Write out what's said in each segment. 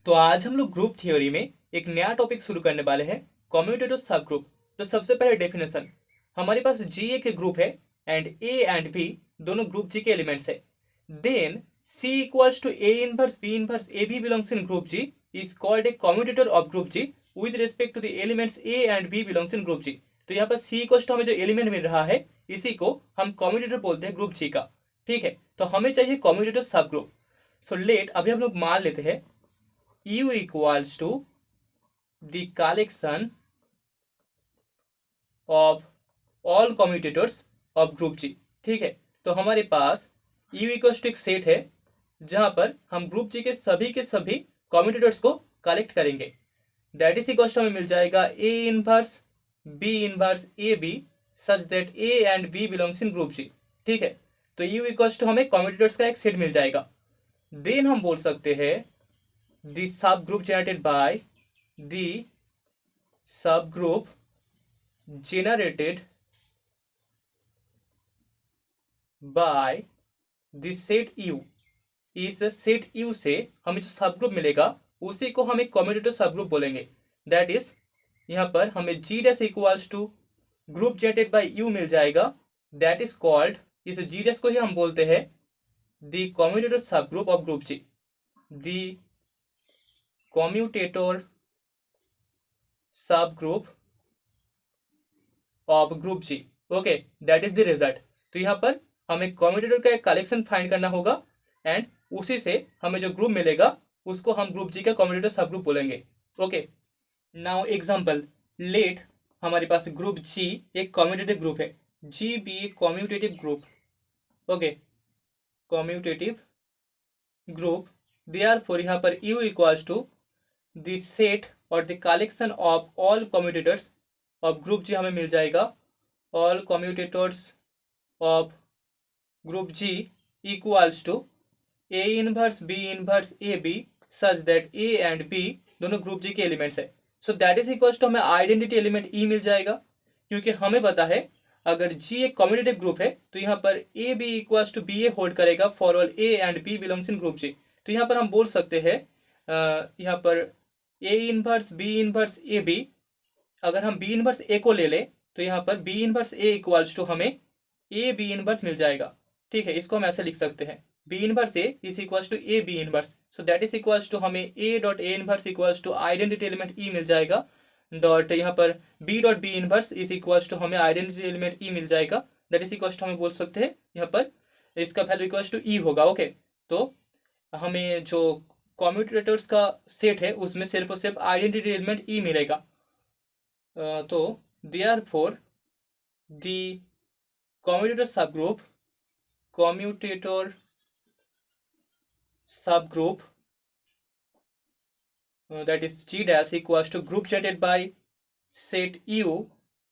तो आज हम लोग ग्रुप थ्योरी में एक नया टॉपिक शुरू करने वाले हैं, कम्यूटेटिव सब ग्रुप। तो सबसे पहले डेफिनेशन, हमारे पास जी ए के ग्रुप है एंड ए एंड बी दोनों ग्रुप जी के एलिमेंट्स है। Then c equals to a inverse b inverse A b belongs in group G is called a commutator of group G with respect to the elements a and b belongs in group G. तो यहाँ पर सी equals to हमें जो element मिल रहा है इसी को हम कम्यूटेटर बोलते हैं ग्रुप जी का। ठीक है, तो हमें चाहिए कम्यूटेटिव सब ग्रुप। सो लेट अभी हम लोग मान लेते हैं U equals to the collection of all commutators of group G। ठीक है, तो हमारे पास U equals to एक सेट है जहां पर हम ग्रुप G के सभी कम्यूटेटर्स को कलेक्ट करेंगे। दैट इज इक्वल्स टू हमें मिल जाएगा A inverse B inverse A B such that A and B belongs in group G। ठीक है, तो U इक्वल्स टू हमें कम्यूटेटर्स का एक सेट मिल जाएगा। देन हम बोल सकते हैं the subgroup generated by the subgroup generated by the set U। इस सेट U से हमें जो सबग्रुप मिलेगा उसी को हम एक कम्यूटेटिव सबग्रुप बोलेंगे। दैट इज यहाँ पर हमें G dash equals to group generated by U मिल जाएगा। दैट इज कॉल्ड, इस G डैश को ही हम बोलते हैं the commutative subgroup of group G, the commutator subgroup of group G। Okay, that is the result. तो यहाँ पर हमें कम्यूटेटर का एक कलेक्शन फाइंड करना होगा एंड उसी से हमें जो ग्रुप मिलेगा उसको हम ग्रुप जी का कम्यूटेटर सब ग्रुप बोलेंगे। ओके, नाउ एग्जांपल लेट हमारे पास ग्रुप जी एक कम्यूटेटिव ग्रुप है, G be a commutative group. Okay, commutative group, therefore यहाँ पर U equals to the set और the collection of all commutators of group G हमें मिल जाएगा। All commutators of group G equals to a inverse b inverse A B such that a and b दोनों group G के elements है। So that is equals to हमें identity element e मिल जाएगा, क्योंकि हमें पता है अगर जी एक कम्यूटेटिव ग्रुप है तो यहाँ पर a b equals to b a hold करेगा for all a and b belongs in group G. तो यहाँ पर हम बोल सकते हैं यहाँ पर a inverse b inverse A b, अगर हम बी इनवर्स ए को ले लें तो यहाँ पर B inverse A equals to हमें ए बी इनवर्स मिल जाएगा। ठीक है, इसको हम ऐसे लिख सकते हैं b inverse a is equals to a b inverse. So that is equals to हमें a dot a inverse equals to identity element e मिल जाएगा, डॉट यहाँ पर b dot b inverse is equals to हमें identity element e मिल जाएगा। That is equals to हमें बोल सकते हैं यहाँ पर इसका वैल्यू इक्वल्स टू ई होगा। ओके, तो हमें जो कम्यूटेटर्स का सेट है उसमें सिर्फ और सिर्फ आइडेंटिटी एलिमेंट ई मिलेगा। तो therefore the commutator subgroup that is G dash equals to group generated by set U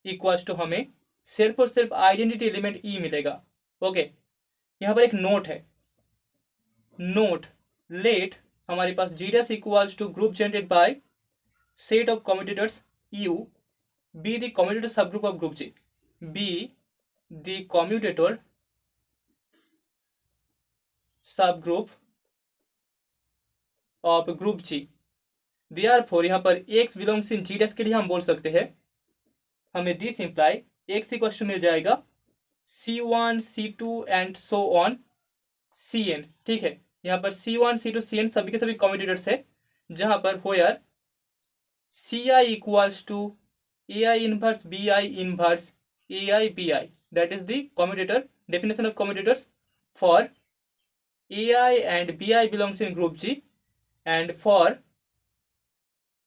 equals to हमें सिर्फ और सिर्फ आइडेंटिटी एलिमेंट E मिलेगा। ओके, यहाँ पर एक नोट है, नोट लेट हमारे पास G dash equals to group generated by set of commuters U be the commutator subgroup of group G, be the commutator subgroup of group G। Therefore यहाँ पर x belongs in G dash के लिए हम बोल सकते हैं हमें this imply x equal to मिल जाएगा C1 C2 and so on Cn। ठीक है, यहाँ पर C1 C2 Cn सभी के सभी कम्यूटेटर्स है, जहां पर where Ci equals to AI inverse Bi inverse AI Bi। That is the commutator definition of commutators for AI and Bi belongs in group G and for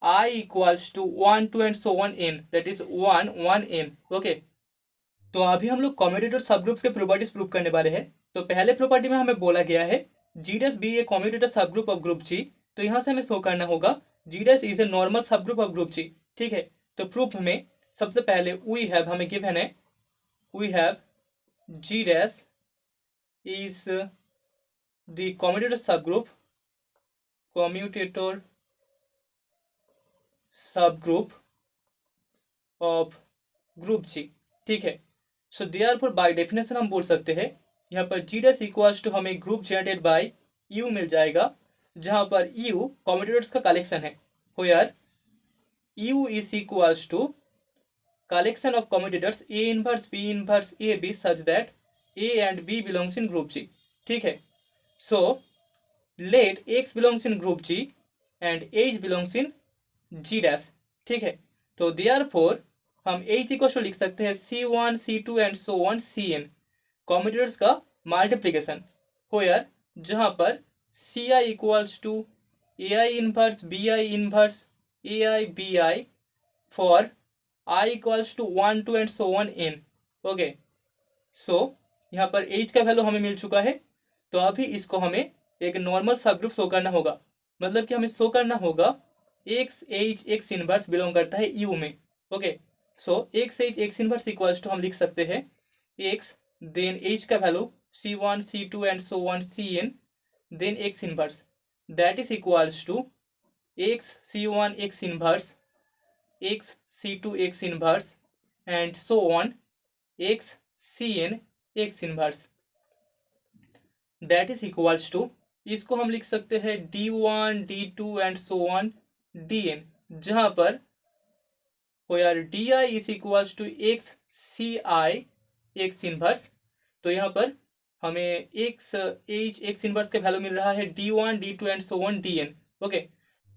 I equals to 1 2 and so on n, that is 1 1 n। Okay, तो अभी हम लोग commutator सबग्रुप्स के properties prove करने वाले हैं। तो पहले प्रॉपर्टी में हमें बोला गया है G dash be a commutator subgroup of group G। तो यहाँ से हमें शो करना होगा G dash is a normal subgroup of group G। ठीक है, तो प्रूफ में सबसे पहले वी हैव हमें गिवन है we have G dash is the commutator subgroup of group G। ठीक है, सो देयरफॉर बाय डेफिनेशन हम बोल सकते हैं यहाँ पर G डैश इक्वल्स टू हमें ग्रुप जनरेटेड बाय U मिल जाएगा। जहां पर यू कॉम्यूटेटर्स का कलेक्शन है, where u is equals to collection of commutator A inverse B inverse A B such that A and B belongs in group G. ठीक है, so let X belongs in group G and H belongs in G dash. ठीक है, तो therefore हम H equal to लिख सकते हैं C1 C2 and so on Cn कॉम्यूटेटर्स का मल्टीप्लीकेशन, वेयर जहां पर Ci equals to AI inverse BI inverse AI BI for I equals to 1 2 and so on n. Okay, so यहाँ पर h का value हमें मिल चुका है, तो अभी इसको हमें एक नॉर्मल सब ग्रुप शो करना होगा, मतलब कि हमें शो करना होगा x h x inverse belong करता है u में. Okay, so x h x inverse equals to हम लिख सकते हैं x देन h का value c1 c2 and so on cn then x inverse, that is equals to x c1 x inverse x C2 x inverse and so on x Cn x inverse, that is equals to, इसको हम लिख सकते हैं d1 d2 and so on dn, जहां पर where di is equals to x ci x inverse. तो यहाँ पर हमें x h x inverse का वैल्यू मिल रहा है d1 d2 and so on dn. Okay,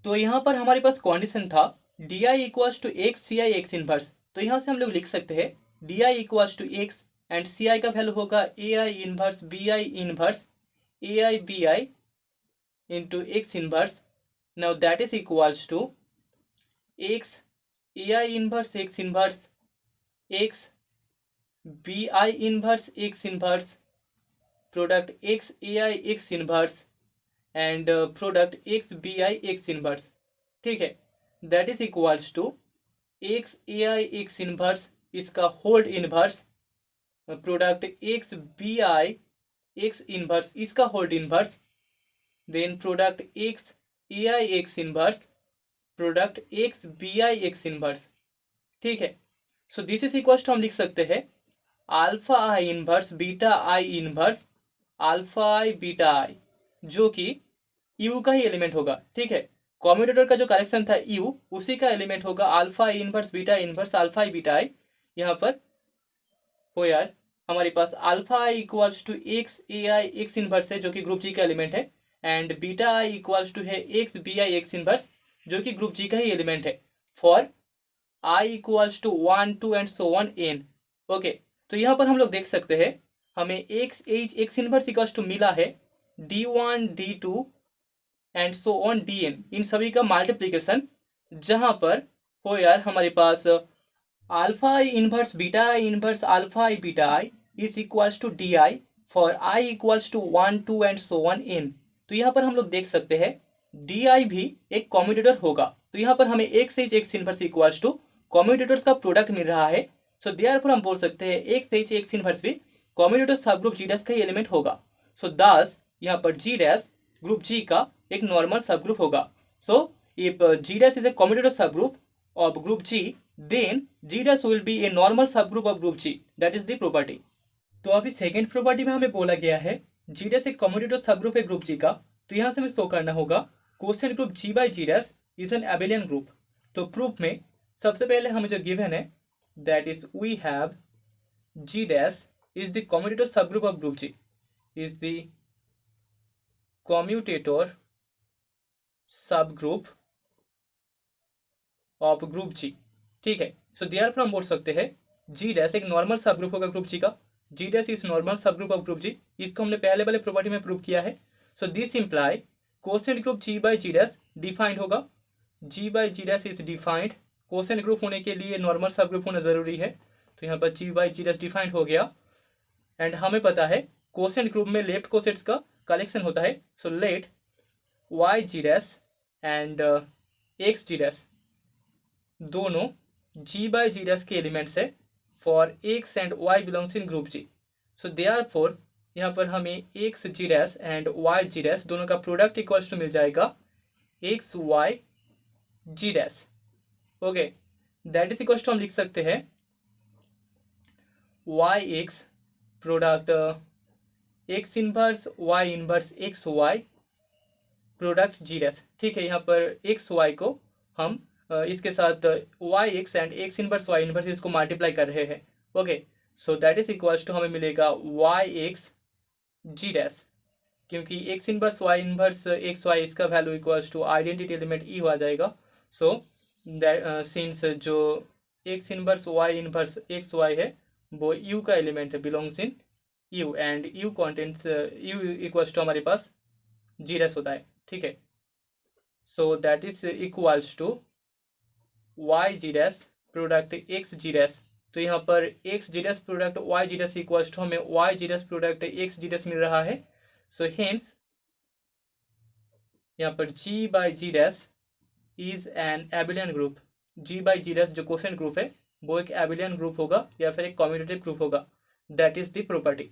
तो यहाँ पर हमारे पास कंडीशन था d i equals to x c i x inverse, तो यहाँ से हम लोग लिख सकते हैं d i equals to x and c i का वैल्यू होगा a i inverse b i inverse a i b i into x inverse. Now that is equals to x a i inverse x inverse x b i inverse x inverse product x a i x inverse and product x b i x inverse. ठीक है, that is equals to x a i x inverse इसका whole inverse product x b i x inverse इसका whole inverse then product x a i x inverse product x b i x inverse. ठीक है, so this is equals to हम लिख सकते हैं alpha i inverse beta i inverse alpha i beta i, जो कि you का ही एलिमेंट होगा. ठीक है, कॉम्यूटेटर का जो कलेक्शन था यू उसी का एलिमेंट होगा alpha inverse beta inverse alpha i beta i. यहाँ पर हो यार हमारे पास alpha i equals to x a i x inverse है जो कि ग्रुप जी का एलिमेंट है, and beta i equals to है x b i x inverse जो कि ग्रुप जी का ही एलिमेंट है for i equals to 1 2 and so on n. Okay, तो यहाँ पर हम लोग देख सकते हैं हमें x h x inverse equals to मिला है d1 d2 and so on dn, इन सभी का मल्टीप्लीकेशन, जहां पर हो यार हमारे पास alpha i inverse beta i inverse alpha i beta i is equals to d i for i equals to 1 2 and so on n. तो यहाँ पर हम लोग देख सकते हैं डी आई भी एक कॉम्यूटेटर होगा, तो यहाँ पर हमें x h x inverse equals to commutators का प्रोडक्ट मिल रहा है. सो देयरफॉर हम बोल सकते हैं एक्स एच एक्स इनवर्स भी कॉम्यूटेटर सब ग्रुप जी डैश का ही एलिमेंट होगा. सो दस यहाँ पर जी डैश ग्रुप जी का एक नॉर्मल सब ग्रुप होगा. So if G dash is a commutator subgroup of group G then G dash will be a normal subgroup of group G, that is the property. तो अभी second property में हमें बोला गया है G dash एक commutator subgroup है group G का, तो यहाँ से हमें शो करना होगा quotient group G by G dash is an abelian group. तो प्रूफ में सबसे पहले हमें जो गिवन है that is we have G dash is the commutator subgroup of group G is the commutator subgroup of group G. ठीक है, so therefore हम बोल सकते हैं जी डैश एक नॉर्मल सब ग्रुप होगा ग्रुप जी का, G dash is normal subgroup of group G. इसको हमने पहले वाले प्रॉपर्टी में प्रूव किया है. So this imply quotient group G by G dash defined होगा, G by G dash is defined. Quotient group होने के लिए नॉर्मल सब ग्रुप होना जरूरी है, तो यहाँ पर G by G dash defined हो गया. एंड हमें पता है क्वेश्चन ग्रुप में लेफ्ट कोसेट्स का कलेक्शन होता है. So let y G dash and x G dash दोनों जी बाई जी डैश के एलिमेंट्स है for x and y belongs in group G. So therefore यहाँ पर हमें x G dash and y G dash दोनों का product equals to मिल जाएगा x Y G dash. Okay, that is equals to हम लिख सकते हैं y x product x inverse y inverse x y product G dash, ठीक है। यहाँ पर एक्स वाई को हम इसके साथ y x and x inverse y inverse इसको मल्टीप्लाई कर रहे हैं। Okay, so that is equals to हमें मिलेगा वाई एक्स जी डैश, क्योंकि एक्स इनवर्स एक्स वाई इसका value equals to identity element e हो जाएगा। सो दैट सिंस जो एक्स इनवर्स एक्स वाई है वो यू का एलिमेंट है, belongs in U, and U contains U equals to हमारे पास जी डैश होता है, ठीक है। So that is equals to y G dash product x G dash. तो यहाँ पर x G dash product y G dash equals to हमें y G dash product x G dash मिल रहा है। सो हेंस यहाँ पर G by G dash is an abelian group. G by G dash जो क्वेश्चन ग्रुप है वो एक एबिलियन ग्रुप होगा या फिर एक कम्यूटेटिव ग्रुप होगा। That is the property.